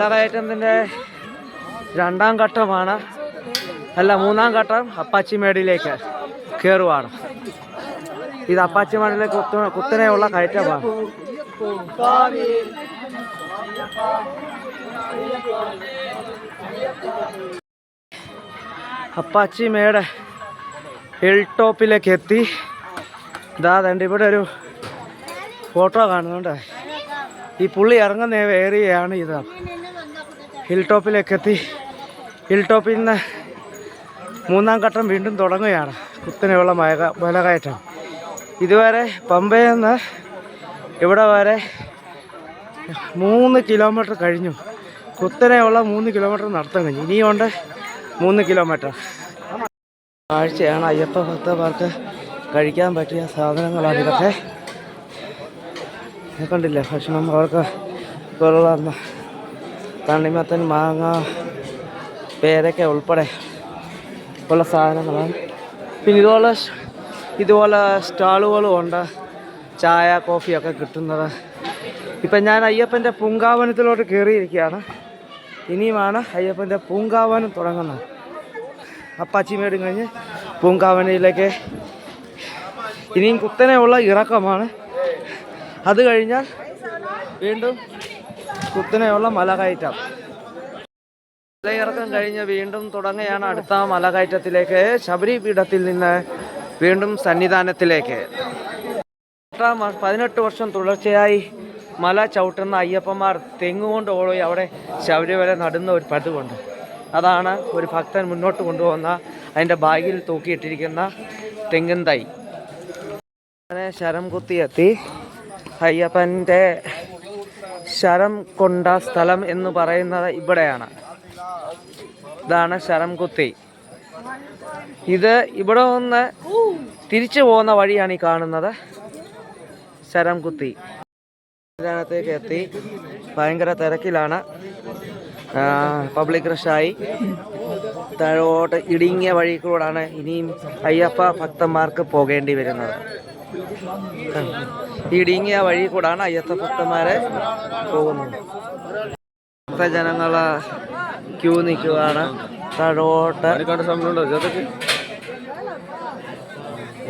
മലകയറ്റത്തിൻ്റെ രണ്ടാം ഘട്ടമാണ്, അല്ല മൂന്നാം ഘട്ടം അപ്പാച്ചിമേടിലേക്ക് കയറുവാണ്. ഇത് അപ്പാച്ചിമേടിലേക്ക് കുത്തനെയുള്ള കയറ്റമാണ്. അപ്പാച്ചിമേട് ഹിൽ ടോപ്പിലേക്ക് എത്തി. ഇതാണ്ട് ഇവിടെ ഒരു ഫോട്ടോ കാണുന്നുണ്ട്. ഈ പുള്ളി ഇറങ്ങുന്ന ഏരിയയാണ് ഇത്. ഹിൽ ടോപ്പിലേക്ക് എത്തി. ഹിൽ ടോപ്പിൽ നിന്ന് മൂന്നാം ഘട്ടം വീണ്ടും തുടങ്ങുകയാണ്. കുത്തനെയുള്ള മലകയറ്റം. ഇതുവരെ പമ്പയിൽ നിന്ന് ഇവിടെ വരെ 3 കിലോമീറ്റർ കഴിഞ്ഞു. കുത്തനെയുള്ള 3 കിലോമീറ്റർ നടത്താൻ കഴിഞ്ഞു. ഇനിയുണ്ട് 3 കിലോമീറ്റർ. കാഴ്ചയാണ്. അയ്യപ്പ ഭക്തന്മാർക്ക് കഴിക്കാൻ പറ്റിയ സാധനങ്ങളാണ് ഇതൊക്കെ. കണ്ടില്ലേ, ഭക്ഷണം അവർക്ക് കൊള്ളാവുന്ന തണ്ണിമത്തൻ, മാങ്ങ, പേരക്ക ഉൾപ്പെടെ ഉള്ള സാധനങ്ങളാണ്. പിന്നെ ഇതുപോലെ സ്റ്റാളുകളും ഉണ്ട്, ചായ കോഫിയൊക്കെ കിട്ടുന്നത്. ഇപ്പം ഞാൻ അയ്യപ്പൻ്റെ പൂങ്കാവനത്തിലോട്ട് കയറിയിരിക്കുകയാണ്. ഇനിയുമാണ് അയ്യപ്പൻ്റെ പൂങ്കാവനം തുടങ്ങുന്നത്. അപ്പാച്ചിമേട് കഴിഞ്ഞ് പൂങ്കാവനയിലേക്ക് ഇനിയും കുത്തനെയുള്ള ഇറക്കമാണ്. അത് കഴിഞ്ഞാൽ വീണ്ടും കുത്തനെയുള്ള മലകയറ്റം. മലയിറക്കം കഴിഞ്ഞ് വീണ്ടും തുടങ്ങുകയാണ് അടുത്ത മലകയറ്റത്തിലേക്ക്. ശബരി പീഠത്തിൽ നിന്ന് വീണ്ടും സന്നിധാനത്തിലേക്ക്. 18 വർഷം തുടർച്ചയായി മല ചവിട്ടുന്ന അയ്യപ്പന്മാർ തെങ്ങുകൊണ്ട് ഓടി അവിടെ ശബരിമല നടുന്ന ഒരു പതിവുണ്ട്. അതാണ് ഒരു ഭക്തൻ മുന്നോട്ട് കൊണ്ടുപോകുന്ന അതിൻ്റെ ബാഗിൽ തൂക്കിയിട്ടിരിക്കുന്ന തെങ്ങിൻ തൈ. അങ്ങനെ ശരം കുത്തിയെത്തി. അയ്യപ്പൻ്റെ ശരം കൊണ്ട സ്ഥലം എന്ന് പറയുന്നത് ഇവിടെയാണ്. ഇതാണ് ശരം കുത്തി. ഇത് ഇവിടെ നിന്ന് തിരിച്ചു പോകുന്ന വഴിയാണ് ഈ കാണുന്നത്. ശരം കുത്തി ത്തേക്ക് എത്തി. ഭയങ്കര തിരക്കിലാണ്. പബ്ലിക് റഷായി. താഴോട്ട് ഇടുങ്ങിയ വഴി കൂടാണ് ഇനിയും അയ്യപ്പ ഭക്തന്മാർക്ക് പോകേണ്ടി വരുന്നത്. ഇടുങ്ങിയ വഴി കൂടാണ് അയ്യപ്പ ഭക്തന്മാരെ പോകുന്നത്. ഭക്തജനങ്ങൾ ക്യൂ നിൽക്കുകയാണ്. താഴോട്ട്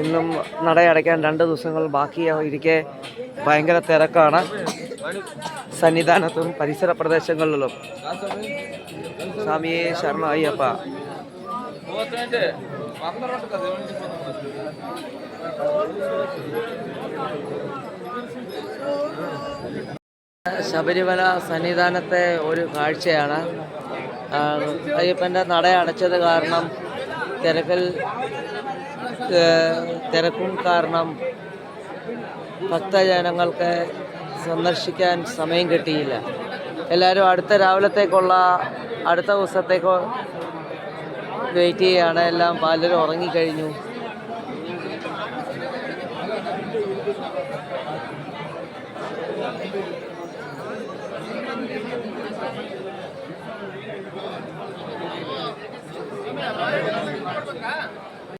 ഇന്നും നടയടയ്ക്കാൻ 2 ദിവസങ്ങൾ ബാക്കിയിരിക്കെ ഭയങ്കര തിരക്കാണ് സന്നിധാനത്തും പരിസര പ്രദേശങ്ങളിലും. സ്വാമിയെ ശരണം അയ്യപ്പ. ശബരിമല സന്നിധാനത്തെ ഒരു കാഴ്ചയാണ്. അയ്യപ്പൻ്റെ നട അടച്ചത് കാരണം തിരക്കും കാരണം ഭക്തജനങ്ങൾക്ക് സന്ദർശിക്കാൻ സമയം കിട്ടിയില്ല. എല്ലാവരും അടുത്ത ദിവസത്തേക്കോ വെയിറ്റ് ചെയ്യുകയാണ്. എല്ലാം പലരും ഉറങ്ങിക്കഴിഞ്ഞു.